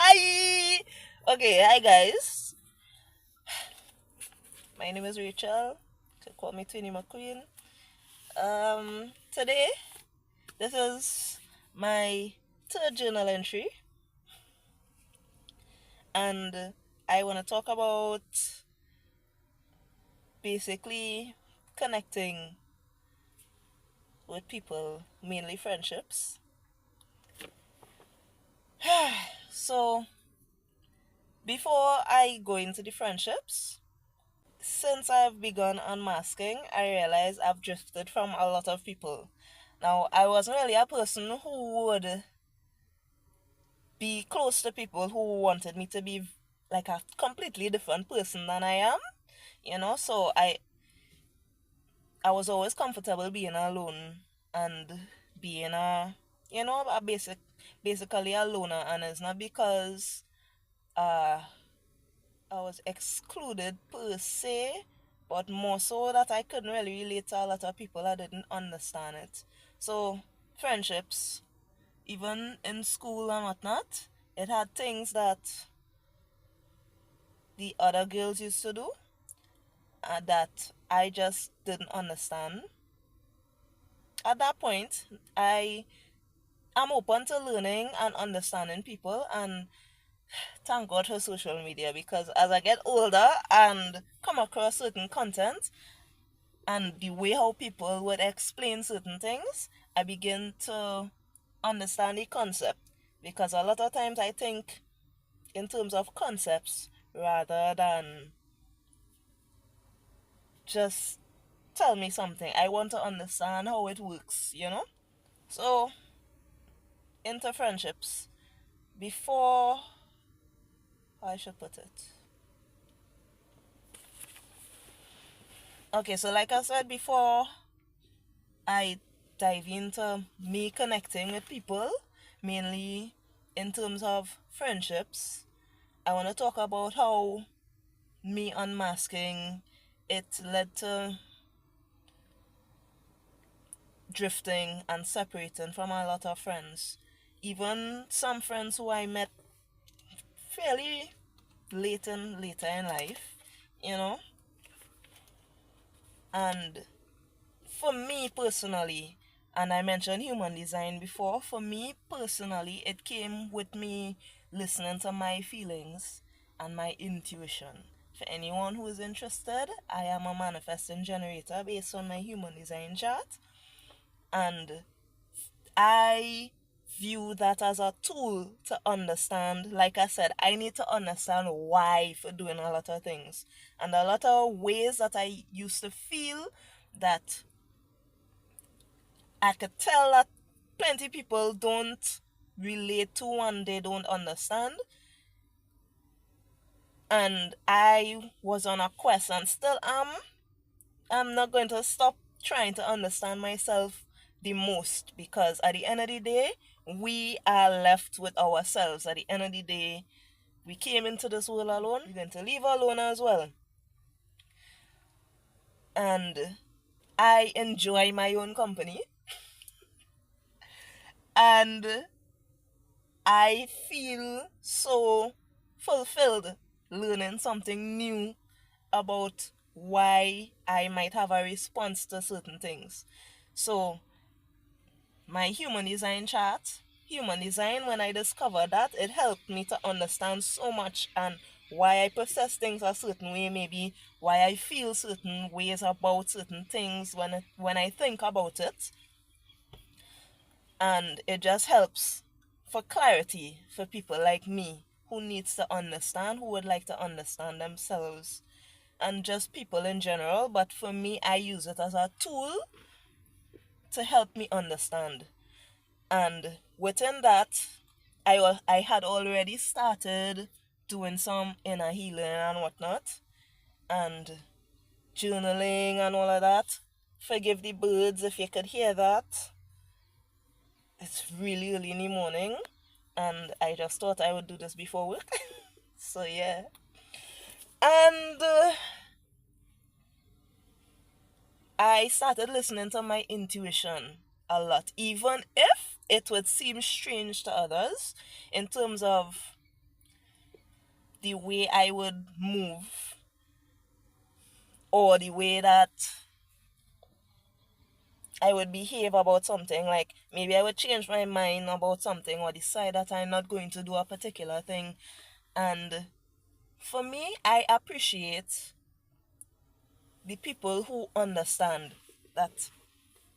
Okay, hi guys. My name is Rachel. You can call me Twinnie McQueen. Today, this is my third journal entry, and I want to talk about basically connecting with people, mainly friendships. So, before I go into the friendships, since I've begun unmasking, I realize I've drifted from a lot of people. Now, I wasn't really a person who would be close to people who wanted me to be like a completely different person than I am, so I was always comfortable being alone and being a basically a loner, and it's not because uh I was excluded per se, but more so that I couldn't really relate to a lot of people. I didn't understand it. So, friendships, even in school and whatnot, it had things that the other girls used to do that I just didn't understand. At that point, I am open to learning and understanding people, and thank God for social media, because as I get older and come across certain content, and the way how people would explain certain things, I begin to understand the concept. Because a lot of times I think in terms of concepts rather than just tell me something. I want to understand how it works. So, into friendships. Before, how I should put it. Okay, so like I said before, I dive into me connecting with people, mainly in terms of friendships. I want to talk about how me unmasking it led to drifting and separating from a lot of friends. Even some friends who I met fairly later in life, you know. And for me personally, and I mentioned human design before, for me personally, it came with me listening to my feelings and my intuition. For anyone who is interested, I am a manifesting generator based on my human design chart, and I view that as a tool to understand. Like I said, I need to understand why for doing a lot of things, and a lot of ways that I used to feel that I could tell that plenty people don't relate to and they don't understand. And I was on a quest and still am. I'm not going to stop trying to understand myself the most, because at the end of the day, we are left with ourselves. At the end of the day, we came into this world alone. We're going to leave alone as well. And I enjoy my own company. And I feel so fulfilled learning something new about why I might have a response to certain things. So, my human design, when I discovered that, it helped me to understand so much, and why I process things a certain way, maybe why I feel certain ways about certain things when I think about it. And it just helps for clarity for people like me who needs to understand, who would like to understand themselves, and just people in general. But for me, I use it as a tool to help me understand. And within that, I had already started doing some inner healing and whatnot, and journaling and all of that. Forgive the birds if you could hear that. It's really early in the morning, and I just thought I would do this before work. So yeah. And I started listening to my intuition a lot, even if it would seem strange to others in terms of the way I would move, or the way that I would behave about something. Like maybe I would change my mind about something or decide that I'm not going to do a particular thing. And for me, I appreciate the people who understand that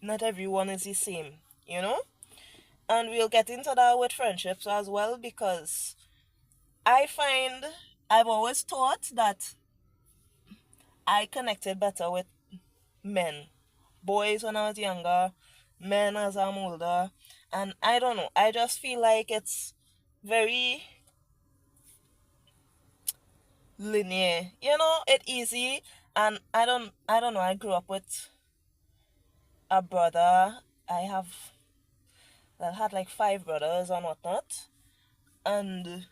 not everyone is the same, you know? And we'll get into that with friendships as well, because I find I've always thought that I connected better with men. Boys when I was younger, men as I'm older. And I don't know, I just feel like it's very linear. You know, it easy. And I don't know, I grew up with a brother. I have that had like five brothers and whatnot. And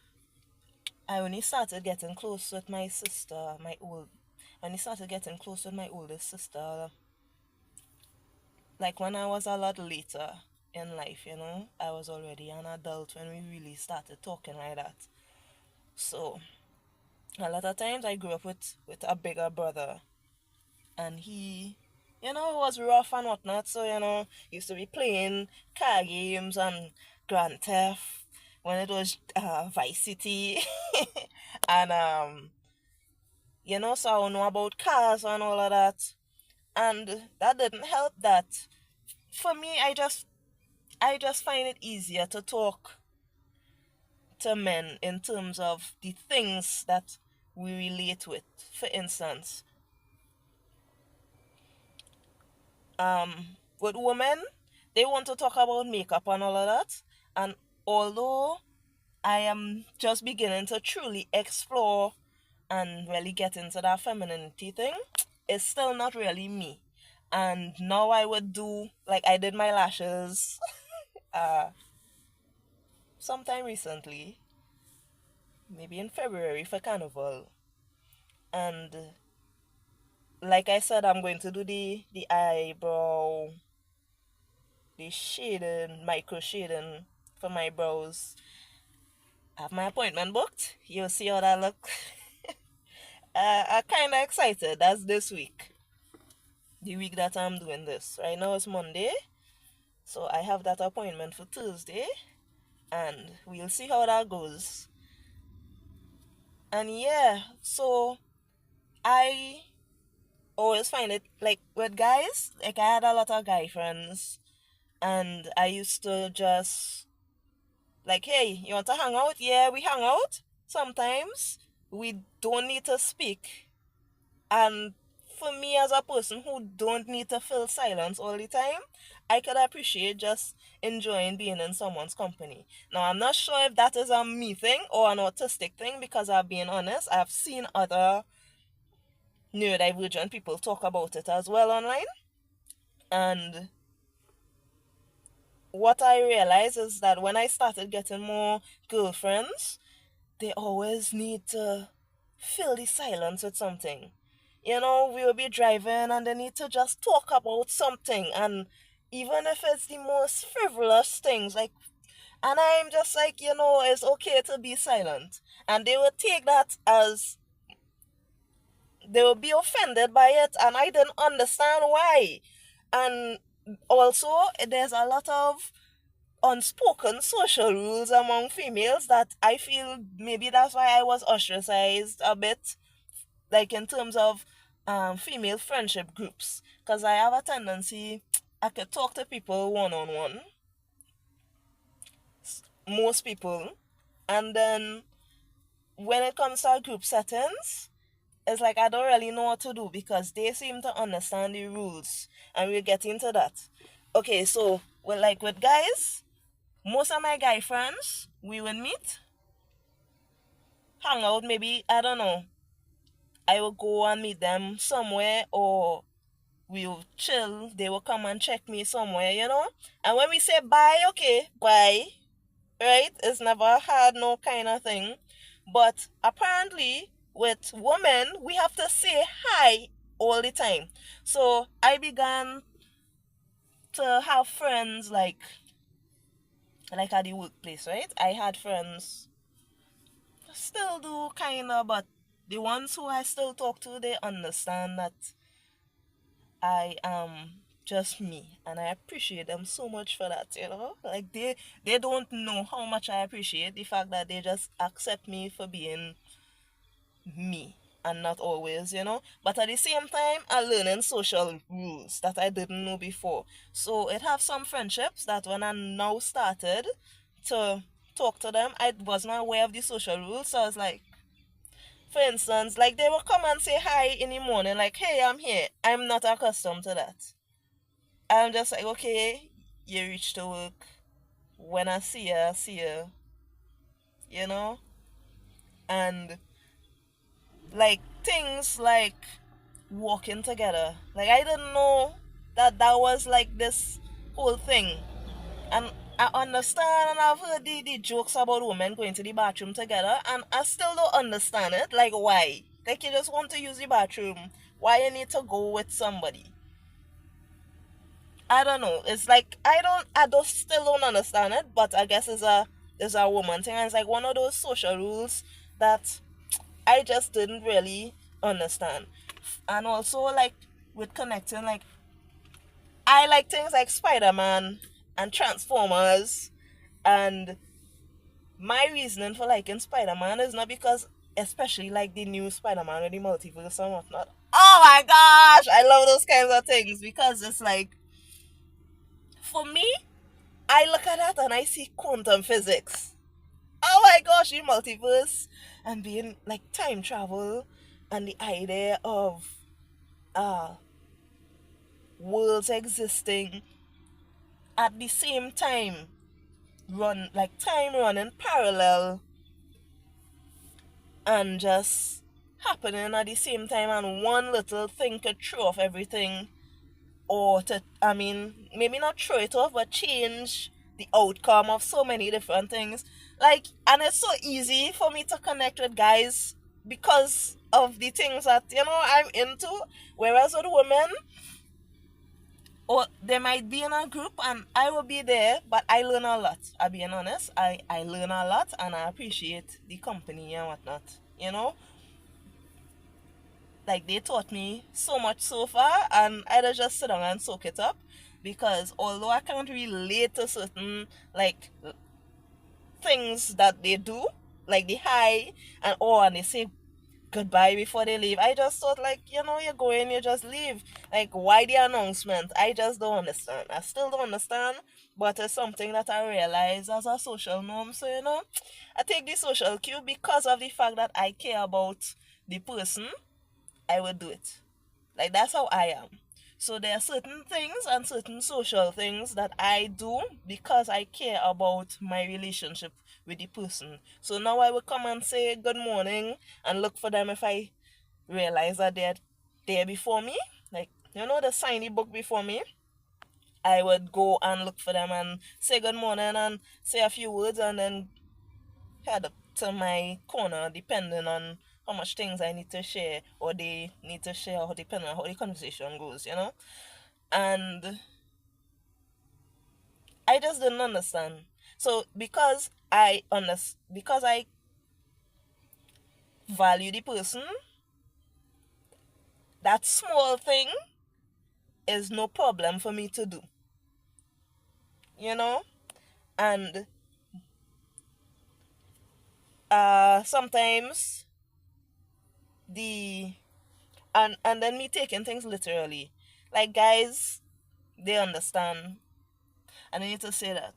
I only started getting close with my sister, when I started getting close with my oldest sister, like when I was a lot later in life, you know. I was already an adult when we really started talking like that. So a lot of times I grew up with a bigger brother, and he, you know, was rough and whatnot. So, you know, used to be playing car games and Grand Theft when it was Vice City. And you know, so I know about cars and all of that. And that didn't help. That for me, I just find it easier to talk to men in terms of the things that we relate with. For instance, with women, they want to talk about makeup and all of that. And although I am just beginning to truly explore and really get into that femininity thing, it's still not really me. And now I would do, like, I did my lashes uh sometime recently, maybe in February for Carnival. And like I said, I'm going to do the eyebrow, the shading, micro shading for my brows. I have my appointment booked. You'll see how that look. I'm kind of excited. That's this week. The week that I'm doing this. Right now it's Monday. So I have that appointment for Tuesday. And we'll see how that goes. And yeah, so I always find it like with guys, like I had a lot of guy friends, and I used to just like, hey, you want to hang out? Yeah, we hang out. Sometimes we don't need to speak. And for me as a person who don't need to fill silence all the time, I could appreciate just enjoying being in someone's company. Now I'm not sure if that is a me thing or an autistic thing, because I've been honest, I've seen other neurodivergent people talk about it as well online. And what I realized is that when I started getting more girlfriends, they always need to fill the silence with something. You know, we'll be driving and they need to just talk about something, and even if it's the most frivolous things, like, and I'm just like, you know, it's okay to be silent. And they would take that as, they would be offended by it, and I didn't understand why. And also, there's a lot of unspoken social rules among females that I feel maybe that's why I was ostracized a bit, like in terms of female friendship groups, because I have a tendency, I could talk to people one on one, most people, and then when it comes to group settings, it's like I don't really know what to do because they seem to understand the rules, and we'll get into that. Okay, so with guys, most of my guy friends, we would meet, hang out, maybe, I don't know, I will go and meet them somewhere, or we'll chill, they will come and check me somewhere, you know? And when we say bye, okay, bye, right? It's never had no kind of thing. But apparently, with women, we have to say hi all the time. So I began to have friends like at the workplace, right? I had friends still do kinda, but the ones who I still talk to, they understand that I am just me, and I appreciate them so much for that. Like they don't know how much I appreciate the fact that they just accept me for being me and not always. But at the same time, I'm learning social rules that I didn't know before. So it have some friendships that when I now started to talk to them, I was not aware of the social rules. So I was like, for instance, like they will come and say hi in the morning, like, hey, I'm here. I'm not accustomed to that. I'm just like, okay, you reach to work. When I see you, you know? And like things like walking together. Like I didn't know that that was like this whole thing. And I understand and I've heard the jokes about women going to the bathroom together, and I still don't understand it. Like why? Like you just want to use the bathroom. Why you need to go with somebody? I don't know. It's like I don't still don't understand it, but I guess it's a woman thing, and it's like one of those social rules that I just didn't really understand. And also like with connecting, like I like things like Spider-Man and Transformers, and my reasoning for liking Spider-Man is not because, especially like the new Spider-Man or the multiverse and whatnot. Oh my gosh, I love those kinds of things because it's like, for me, I look at that and I see quantum physics. Oh my gosh, the multiverse and being like time travel and the idea of uh worlds existing at the same time, run like time running parallel and just happening at the same time, and one little thing could throw off everything, or to, I mean, maybe not throw it off but change the outcome of so many different things. Like, and it's so easy for me to connect with guys because of the things that I'm into, whereas with women, or they might be in a group and I will be there, but I learn a lot. I'm being honest. I learn a lot and I appreciate the company and whatnot. You know? Like they taught me so much so far, and I just sit down and soak it up, because although I can't relate to certain like things that they do, like the hi and oh, and they say goodbye before they leave. I just thought, like, you're going, you just leave. Like, why the announcement? I just don't understand. I still don't understand, but it's something that I realize as a social norm. So, I take the social cue because of the fact that I care about the person. I would do it. Like, that's how I am. So there are certain things and certain social things that I do because I care about my relationship with the person. So now I will come and say good morning and look for them if I realize that they're there before me. Like, the signy book before me. I would go and look for them and say good morning and say a few words and then head up to my corner, depending on how much things I need to share or they need to share, or depending on how the conversation goes. And I just didn't understand. So because I value the person, that small thing is no problem for me to do. You know? And sometimes the and then me taking things literally. Like guys, they understand. And I need to say that.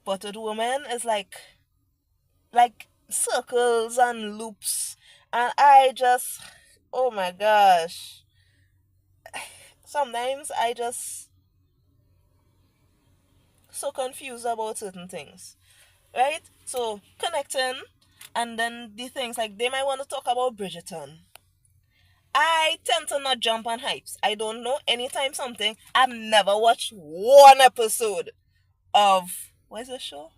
But with women, it's like circles and loops, and I just, oh my gosh, sometimes I just so confused about certain things, right? So connecting, and then the things like they might want to talk about Bridgerton. I tend to not jump on hypes. I don't know, anytime something, I've never watched one episode of, what is the show?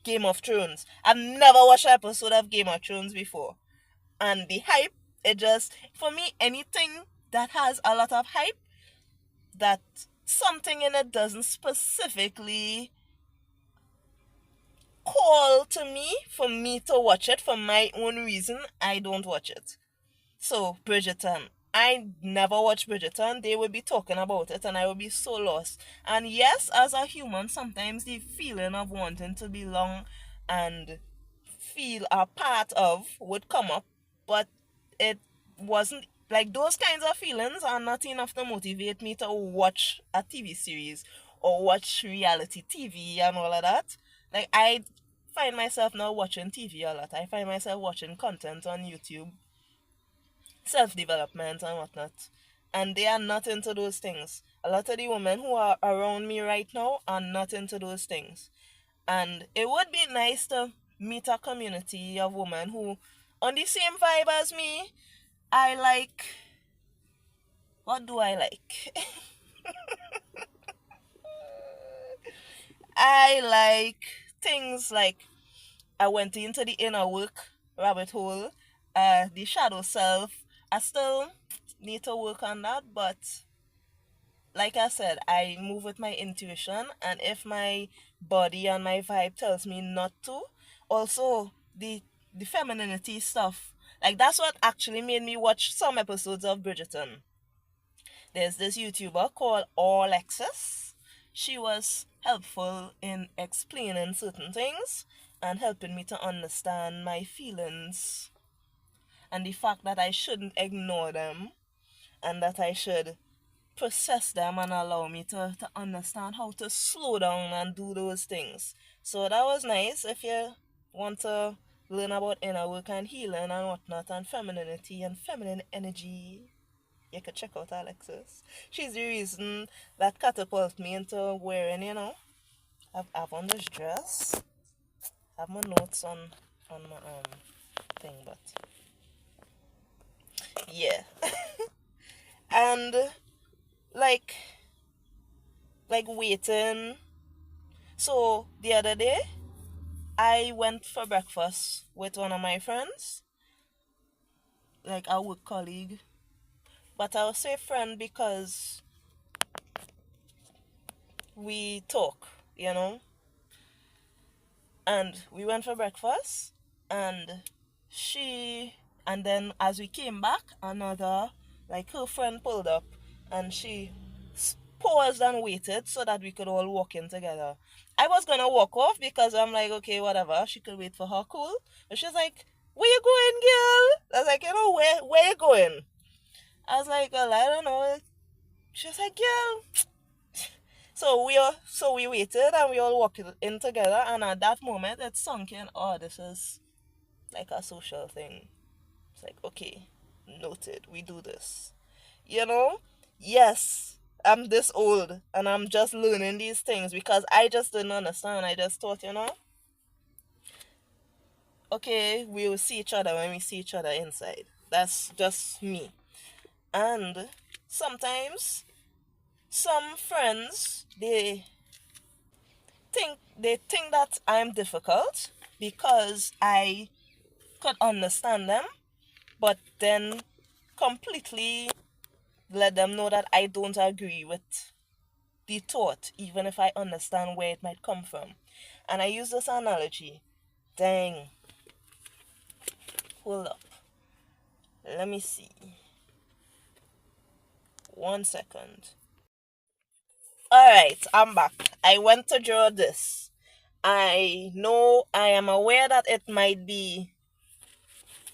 Game of Thrones. I've never watched an episode of Game of Thrones before. And the hype, it just, for me, anything that has a lot of hype, that something in it doesn't specifically call to me for me to watch it for my own reason, I don't watch it. So, Bridgerton. I never watched Bridgerton. They would be talking about it and I would be so lost. And yes, as a human, sometimes the feeling of wanting to belong and feel a part of would come up, but it wasn't like those kinds of feelings are not enough to motivate me to watch a TV series or watch reality TV and all of that. Like, I find myself now watching TV a lot. I find myself watching content on YouTube, self-development and whatnot, and they are not into those things. A lot of the women who are around me right now are not into those things, and it would be nice to meet a community of women who on the same vibe as me. I like, what do I like? I like things like, I went into the inner work rabbit hole, the shadow self. I still need to work on that, but like I said, I move with my intuition, and if my body and my vibe tells me not to, also the femininity stuff. Like, that's what actually made me watch some episodes of Bridgerton. There's this YouTuber called All Access. She was helpful in explaining certain things and helping me to understand my feelings and the fact that I shouldn't ignore them and that I should process them and allow me to understand how to slow down and do those things. So that was nice. If you want to learn about inner work and healing and whatnot and femininity and feminine energy, you could check out Alexis. She's the reason that catapulted me into wearing, I've on this dress. I have my notes on my thing, but yeah. And like waiting. So the other day I went for breakfast with one of my friends, like a work colleague. But I'll say friend because we talk, And we went for breakfast, and and then as we came back, another, like, her friend pulled up, and she paused and waited so that we could all walk in together. I was gonna walk off because I'm like, okay, whatever, she could wait for her cool. But she's like, where you going, girl? I was like, where you going? I was like, well, I don't know. She was like, girl. So we waited and we all walked in together, and at that moment it sunk in, oh, this is like a social thing. It's like, okay, noted, we do this. You know? Yes, I'm this old and I'm just learning these things because I just didn't understand. I just thought, okay, we will see each other when we see each other inside. That's just me. And sometimes some friends, they think that I'm difficult because I could understand them, but then completely let them know that I don't agree with the thought, even if I understand where it might come from. And I use this analogy. Dang. Hold up. Let me see. 1 second. Alright, I'm back. I went to draw this. I am aware that it might be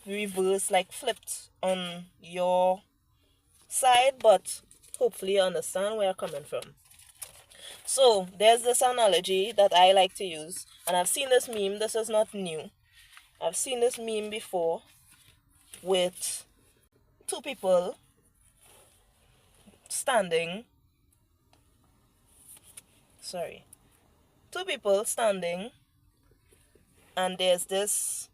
reversed, like flipped on your side, but hopefully you understand where I'm coming from. So there's this analogy that I like to use, and I've seen this meme. This is not new. I've seen this meme before with two people standing. Two people standing, and there's this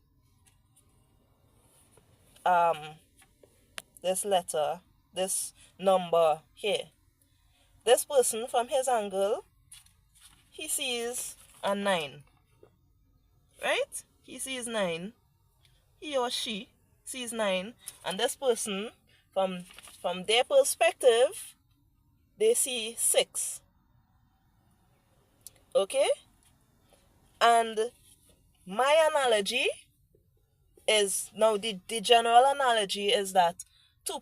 this letter, this number here. This person, from his angle, he sees a 9. Right? He sees 9. He or she sees 9. And this person, from their perspective, they see 6. Okay? And my analogy is, now the general analogy is that two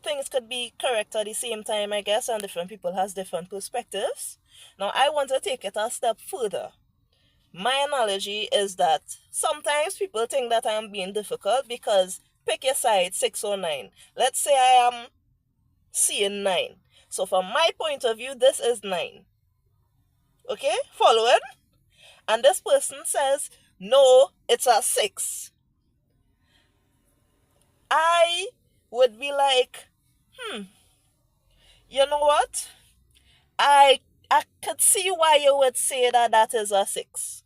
things could be correct at the same time, I guess, and different people has different perspectives. Now I want to take it a step further. My analogy is that sometimes people think that I'm being difficult because, pick your side, 6 or 9. Let's say I am seeing 9. So from my point of view, this is 9. Okay? Following? And this person says, no, it's a 6. I would be like, you know what? I could see why you would say that is a 6.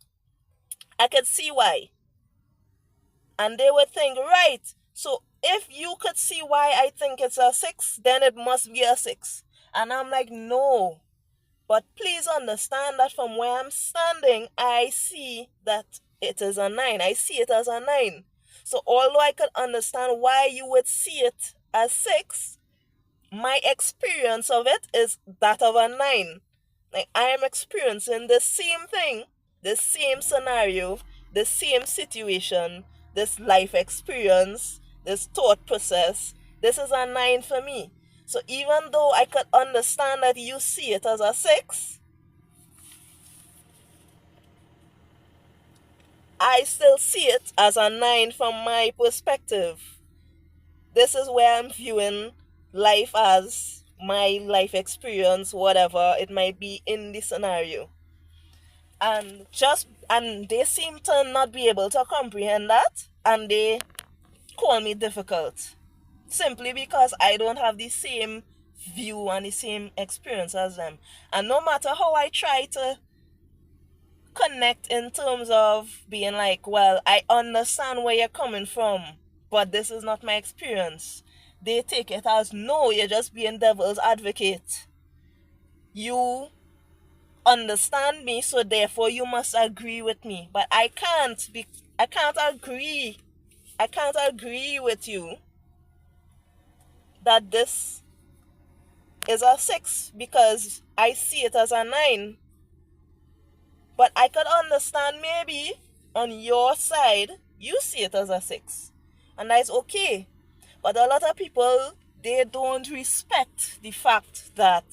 I could see why. And they would think, right, so if you could see why I think it's a 6, then it must be a 6. And I'm like, no. But please understand that from where I'm standing, I see that it is a 9. I see it as a 9. So although I could understand why you would see it as 6, my experience of it is that of a 9. Like, I am experiencing the same thing, the same scenario, the same situation, this life experience, this thought process. This is a 9 for me. So even though I could understand that you see it as a 6, I still see it as a 9 from my perspective. This is where I'm viewing life as my life experience, whatever it might be in the scenario. And they seem to not be able to comprehend that, and they call me difficult simply because I don't have the same view and the same experience as them. And no matter how I try to connect in terms of being like, well, I understand where you're coming from, but this is not my experience, they take it as, no, you're just being devil's advocate. You understand me, so therefore you must agree with me. But I can't agree with you that this is a 6 because I see it as a 9. But I could understand maybe on your side you see it as a 6, and that's okay. But a lot of people, they don't respect the fact that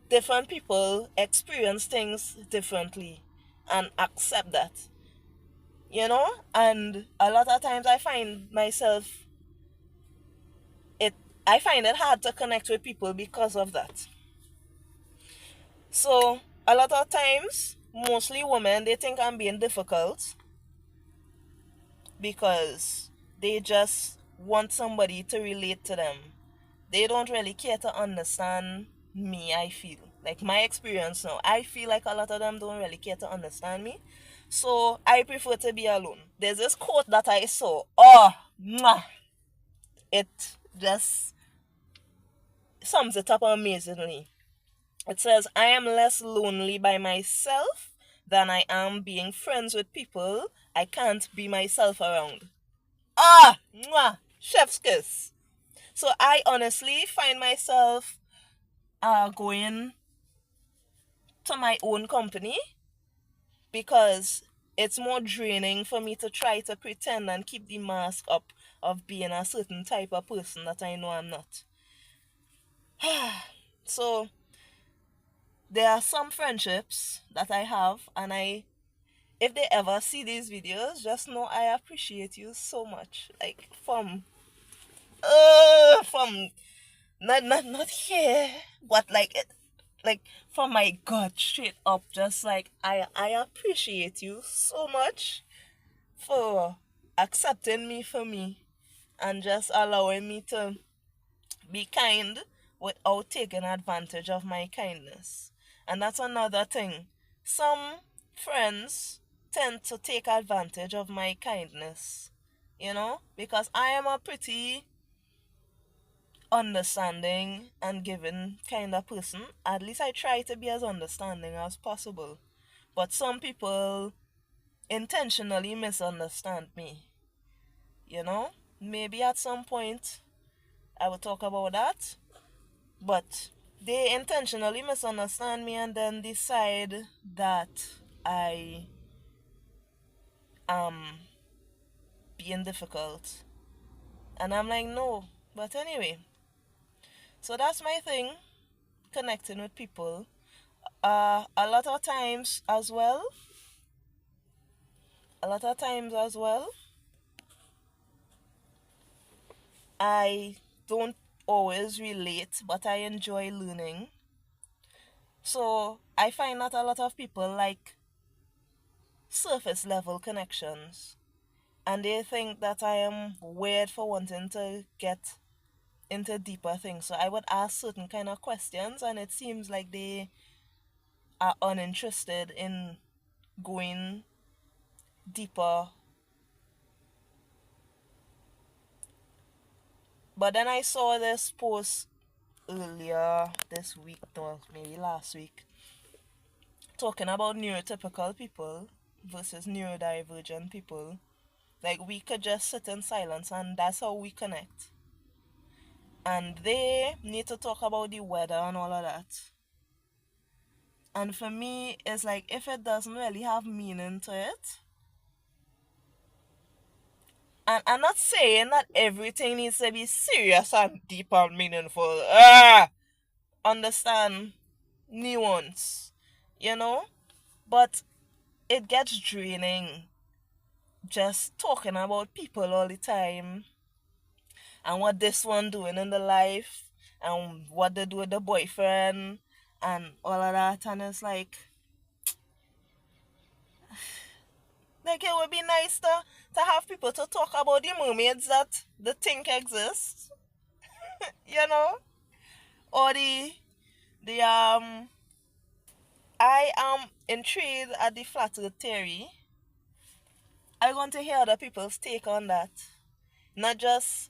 different people experience things differently and accept that, and a lot of times I find it hard to connect with people because of that. So a lot of times, mostly women, they think I'm being difficult because they just want somebody to relate to them. They don't really care to understand me, I feel. Like, my experience now, I feel like a lot of them don't really care to understand me. So I prefer to be alone. There's this quote that I saw. Oh, mwah! It just sums it up amazingly. It says, I am less lonely by myself than I am being friends with people I can't be myself around. Ah! Mwah! Chef's kiss. So I honestly find myself going to my own company because it's more draining for me to try to pretend and keep the mask up of being a certain type of person that I know I'm not. So there are some friendships that I have, and if they ever see these videos, just know I appreciate you so much. Like, from not here, but like from my gut straight up, just like I appreciate you so much for accepting me for me and just allowing me to be kind without taking advantage of my kindness. And that's another thing. Some friends tend to take advantage of my kindness, because I am a pretty understanding and giving kind of person. At least I try to be as understanding as possible. But some people intentionally misunderstand me. Maybe at some point I will talk about that. But they intentionally misunderstand me and then decide that I being difficult. And I'm like, no. But anyway, so that's my thing, connecting with people. A lot of times as well, I don't always relate, but I enjoy learning. So I find that a lot of people like surface level connections, and they think that I am weird for wanting to get into deeper things. So I would ask certain kind of questions, and it seems like they are uninterested in going deeper. But then I saw this post earlier this week, or maybe last week, talking about neurotypical people versus neurodivergent people. Like, we could just sit in silence and that's how we connect. And they need to talk about the weather and all of that. And for me, it's like, if it doesn't really have meaning to it, and I'm not saying that everything needs to be serious and deep and meaningful. Understand nuance, you know? But it gets draining just talking about people all the time and what this one doing in the life and what they do with the boyfriend and all of that. And it's like it would be nice to have people to talk about the mermaids that they think exist, you know? Or the I am intrigued at the flat earth theory. I want to hear other people's take on that. Not just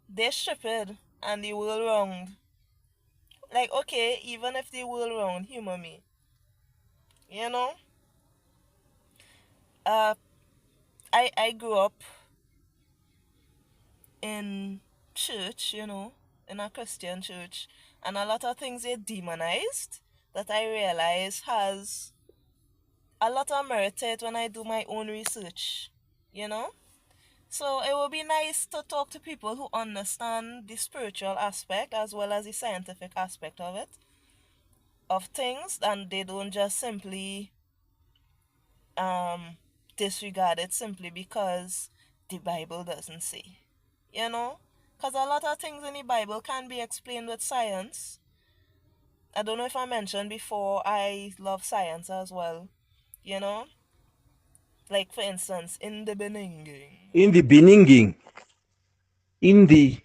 they're stupid and the world wrong. Like, okay, even if the world wrong, humor me. You know? Uh I grew up in church, in a Christian church, and a lot of things are demonized that I realize has a lot of merit to it when I do my own research, you know? So it would be nice to talk to people who understand the spiritual aspect as well as the scientific aspect of things, and they don't just simply um disregard it simply because the Bible doesn't say. You know? Because a lot of things in the Bible can be explained with science. I don't know if I mentioned before, I love science as well. You know? Like, for instance, in the beginning. In the beginning. In the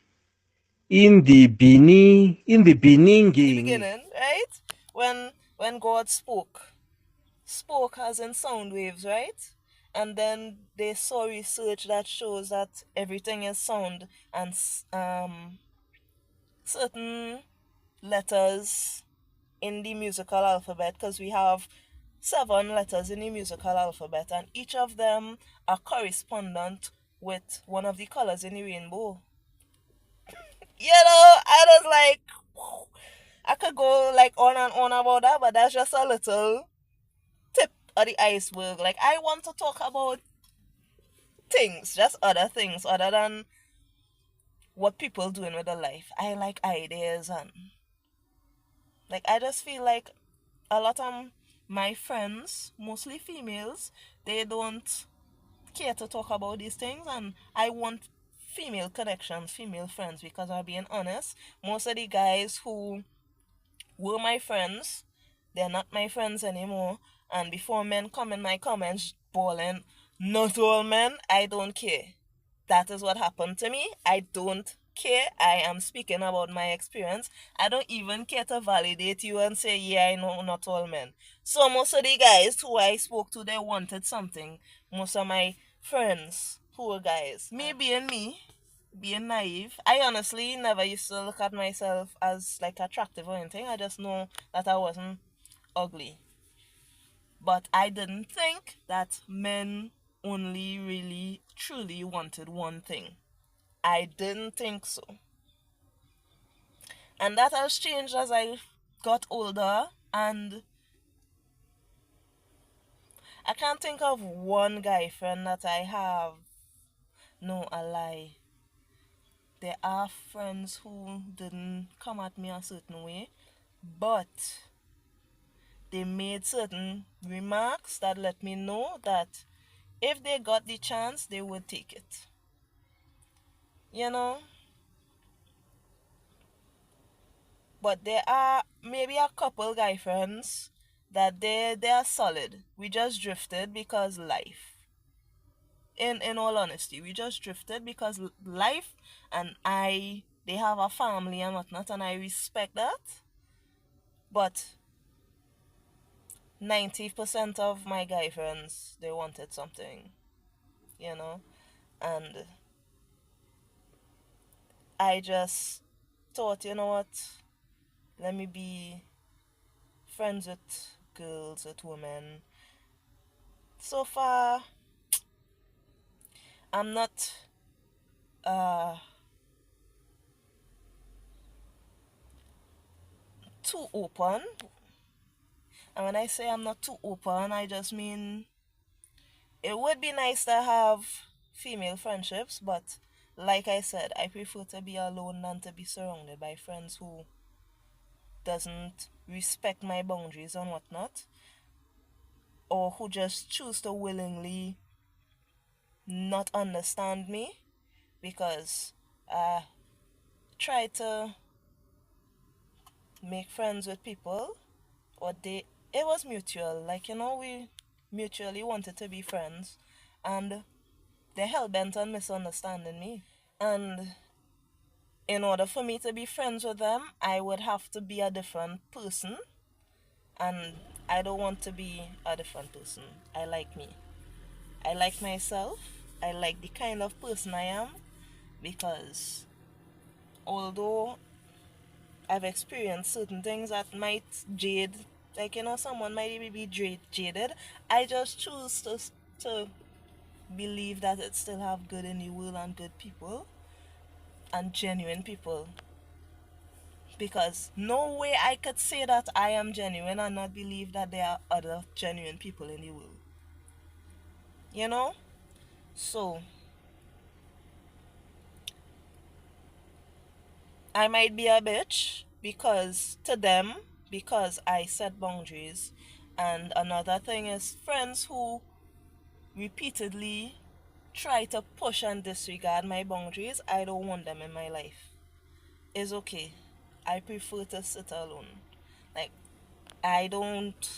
The beginning. beginning, right? When God spoke as in sound waves, right? And then they saw research that shows that everything is sound, and certain letters in the musical alphabet, because we have 7 letters in the musical alphabet, and each of them are correspondent with one of the colors in the rainbow. I was like, I could go like on and on about that, but that's just a little tip of the iceberg. Like, I want to talk about things, just other things other than what people doing with their life. I like ideas, and like, I just feel like a lot of my friends, mostly females, they don't care to talk about these things, and I want female connections, female friends, because I'm being honest, most of the guys who were my friends, they're not my friends anymore. And before men come in my comments bawling, not all men, I don't care. That is what happened to me. I don't care. I am speaking about my experience. I don't even care to validate you and say, yeah, I know not all men. So most of the guys who I spoke to, they wanted something. Most of my friends who were guys. Me, being naive, I honestly never used to look at myself as like attractive or anything. I just know that I wasn't ugly. But I didn't think that men only really truly wanted one thing. I didn't think so. And that has changed as I got older, and I can't think of one guy friend that I have. No, a lie. There are friends who didn't come at me a certain way, but they made certain remarks that let me know that if they got the chance, they would take it. You know? But there are maybe a couple guy friends that they are solid. We just drifted because life. In all honesty, we just drifted because life, and they have a family and whatnot, and I respect that. But 90% of my guy friends, they wanted something, you know? And I just thought, you know what? Let me be friends with girls, with women. So far, I'm not uh too open. And when I say I'm not too open, I just mean it would be nice to have female friendships, but like I said, I prefer to be alone than to be surrounded by friends who doesn't respect my boundaries and whatnot, or who just choose to willingly not understand me because I try to make friends with people, or it was mutual, like, we mutually wanted to be friends, and they're hell-bent on misunderstanding me. And in order for me to be friends with them, I would have to be a different person, and I don't want to be a different person. I like me. I like myself. I like the kind of person I am, because although I've experienced certain things that might jade, like, someone might even be jaded, I just choose to believe that it still have good in the world and good people and genuine people, because no way I could say that I am genuine and not believe that there are other genuine people in the world, you know. So I might be a bitch because to them, because I set boundaries. And another thing is friends who repeatedly try to push and disregard my boundaries, I don't want them in my life. It's okay. I prefer to sit alone. Like, I don't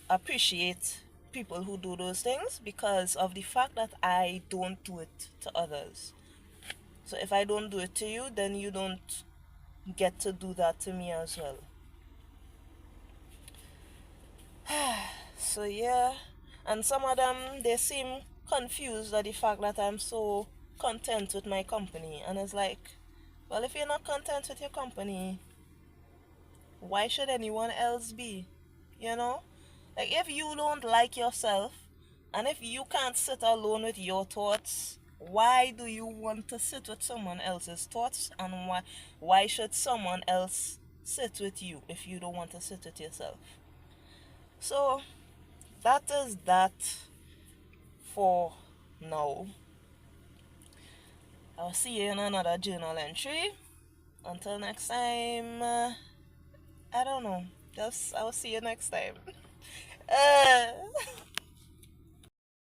appreciate people who do those things because of the fact that I don't do it to others. So if I don't do it to you, then you don't get to do that to me as well. So yeah, and some of them, they seem confused at the fact that I'm so content with my company, and it's like, well, if you're not content with your company, why should anyone else be? You know, like, if you don't like yourself, and if you can't sit alone with your thoughts, why do you want to sit with someone else's thoughts? And why should someone else sit with you if you don't want to sit with yourself? So that is that for now. I'll see you in another journal entry. Until next time, I don't know. Just I'll see you next time. Uh,